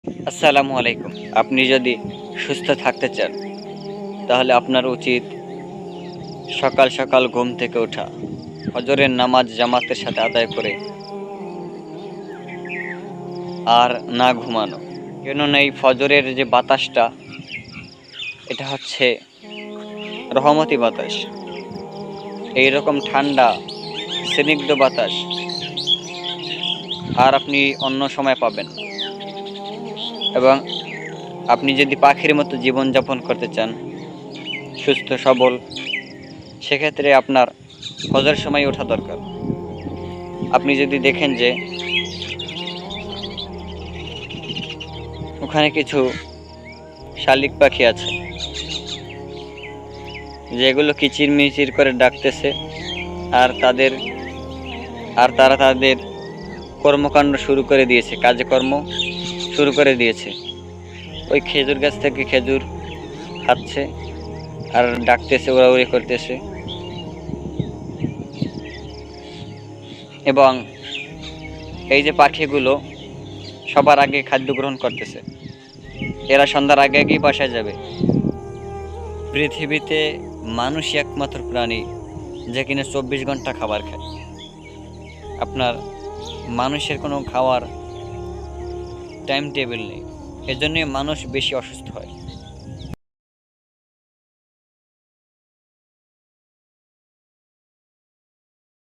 আসসালামু আলাইকুম। আপনি যদি সুস্থ থাকতে চান তাহলে আপনার উচিত সকাল সকাল ঘুম থেকে ওঠা, ফজরের নামাজ জামাতের সাথে আদায় করে আর না ঘুমানো। কেননা এই ফজরের যে বাতাসটা, এটা হচ্ছে রহমতি বাতাস। এই রকম ঠান্ডা স্নিগ্ধ বাতাস আর আপনি অন্য সময় পাবেন না। এবং আপনি যদি পাখির মতো জীবনযাপন করতে চান, সুস্থ সবল, সেক্ষেত্রে আপনার ফজর সময় ওঠা দরকার। আপনি যদি দেখেন যে ওখানে কিছু শালিক পাখি আছে যেগুলো কিচিরমিচির করে ডাকতেছে, আর তারা তাদের কর্মকাণ্ড শুরু করে দিয়েছে, কাজকর্ম শুরু করে দিয়েছে। ওই খেজুর গাছ থেকে খেজুর খাচ্ছে আর ডাকতেছে, উড়াউড়ি করতেছে। এবং এই যে পাখিগুলো সবার আগে খাদ্য গ্রহণ করতেছে, এরা সন্ধ্যার আগে আগেই বাসায় যাবে। পৃথিবীতে মানুষই একমাত্র প্রাণী যে কিনা 24 ঘন্টা খাবার খায়। আপনার মানুষের কোনো খাওয়ার টাইম টেবিল নেই, এজন্যই মানুষ বেশি অসুস্থ হয়।